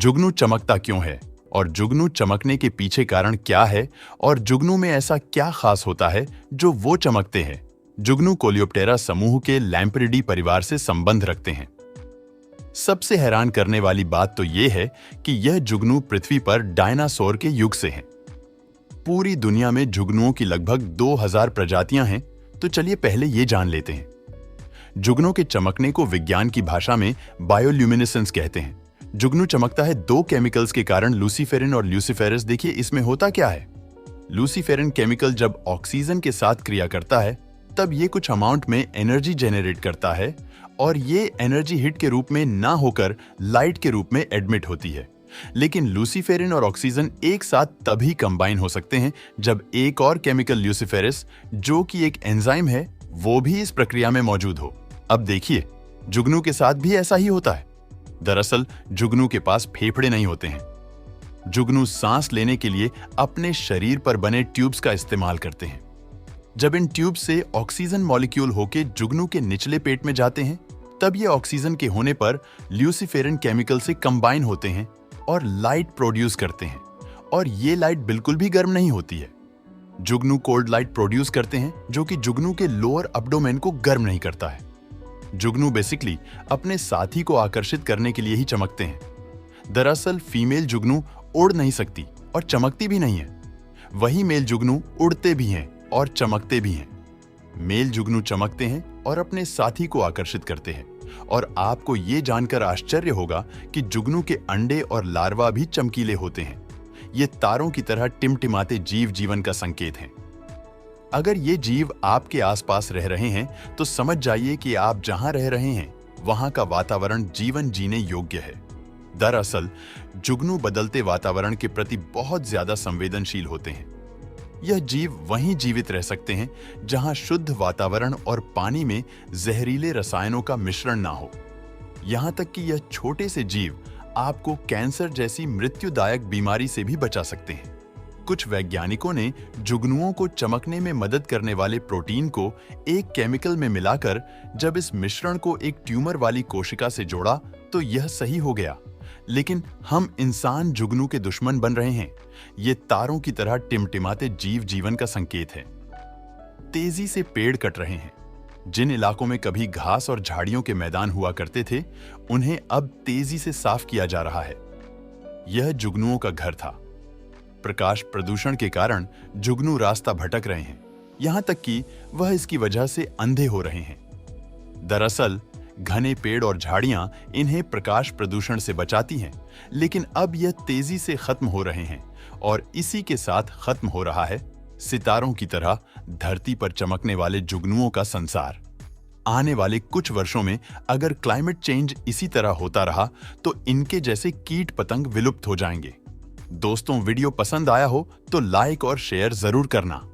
जुगनू चमकता क्यों है और जुगनू चमकने के पीछे कारण क्या है और जुगनू में ऐसा क्या खास होता है जो वो चमकते हैं। जुगनू कोलियोप्टेरा समूह के लैम्प्रिडी परिवार से संबंध रखते हैं। सबसे हैरान करने वाली बात तो यह है कि यह जुगनू पृथ्वी पर डायनासोर के युग से हैं। पूरी दुनिया में जुगनुओं की लगभग 2000 प्रजातियां हैं, तो चलिए पहले ये जान लेते हैं। जुगनू के चमकने को विज्ञान की भाषा में बायोल्यूमिनेसेंस कहते हैं। जुगनू चमकता है दो केमिकल्स के कारण, लूसीफेरिन और ल्यूसीफेरस। देखिए इसमें होता क्या है। लूसीफेरिन केमिकल जब ऑक्सीजन के साथ क्रिया करता है तब ये कुछ अमाउंट में एनर्जी जेनरेट करता है और ये एनर्जी हीट के रूप में ना होकर लाइट के रूप में एडमिट होती है। लेकिन लूसीफेरिन और ऑक्सीजन एक साथ तभी कंबाइन हो सकते हैं जब एक और केमिकल ल्यूसीफेरस, जो कि एक एंजाइम है, वो भी इस प्रक्रिया में मौजूद हो। अब देखिए, जुगनू के साथ भी ऐसा ही होता है। दरअसल जुगनू के पास फेफड़े नहीं होते हैं। जुगनू सांस लेने के लिए अपने शरीर पर बने ट्यूब्स का इस्तेमाल करते हैं। जब इन ट्यूब से ऑक्सीजन मॉलिक्यूल होके जुगनू के निचले पेट में जाते हैं, तब ये ऑक्सीजन के होने पर ल्यूसीफेरिन केमिकल से कंबाइन होते हैं और लाइट प्रोड्यूस करते हैं। और ये लाइट बिल्कुल भी गर्म नहीं होती है। जुगनू कोल्ड लाइट प्रोड्यूस करते हैं, जो कि जुगनू के लोअर अब्डोमेन को गर्म नहीं करता है। जुगनू बेसिकली अपने साथी को आकर्षित करने के लिए ही चमकते हैं। दरअसल फीमेल जुगनू उड़ नहीं सकती और चमकती भी नहीं है। वही मेल जुगनू उड़ते भी हैं और चमकते भी हैं। मेल जुगनू चमकते हैं और अपने साथी को आकर्षित करते हैं। और आपको ये जानकर आश्चर्य होगा कि जुगनू के अंडे और लार्वा भी चमकीले होते हैं। ये तारों की तरह टिमटिमाते जीव जीवन का संकेत हैं। अगर ये जीव आपके आसपास रह रहे हैं तो समझ जाइए कि आप जहां रह रहे हैं वहां का वातावरण जीवन जीने योग्य है। दरअसल जुगनू बदलते वातावरण के प्रति बहुत ज्यादा संवेदनशील होते हैं। यह जीव वहीं जीवित रह सकते हैं जहां शुद्ध वातावरण और पानी में जहरीले रसायनों का मिश्रण ना हो। यहां तक कि यह छोटे से जीव आपको कैंसर जैसी मृत्युदायक बीमारी से भी बचा सकते हैं। कुछ वैज्ञानिकों ने जुगनुओं को चमकने में मदद करने वाले प्रोटीन को एक केमिकल में मिलाकर जब इस मिश्रण को एक ट्यूमर वाली कोशिका से जोड़ा तो यह सही हो गया। लेकिन हम इंसान जुगनू के दुश्मन बन रहे हैं। ये तारों की तरह टिमटिमाते जीव जीवन का संकेत है। तेजी से पेड़ कट रहे हैं। जिन इलाकों में कभी घास और झाड़ियों के मैदान हुआ करते थे, उन्हें अब तेजी से साफ किया जा रहा है। यह जुगनुओं का घर था। प्रकाश प्रदूषण के कारण जुगनू रास्ता भटक रहे हैं, यहां तक कि वह इसकी वजह से अंधे हो रहे हैं। दरअसल घने पेड़ और झाड़ियां इन्हें प्रकाश प्रदूषण से बचाती हैं, लेकिन अब यह तेजी से खत्म हो रहे हैं और इसी के साथ खत्म हो रहा है सितारों की तरह धरती पर चमकने वाले जुगनुओं का संसार। आने वाले कुछ वर्षों में अगर क्लाइमेट चेंज इसी तरह होता रहा तो इनके जैसे कीट पतंग विलुप्त हो जाएंगे। दोस्तों, वीडियो पसंद आया हो तो लाइक और शेयर जरूर करना।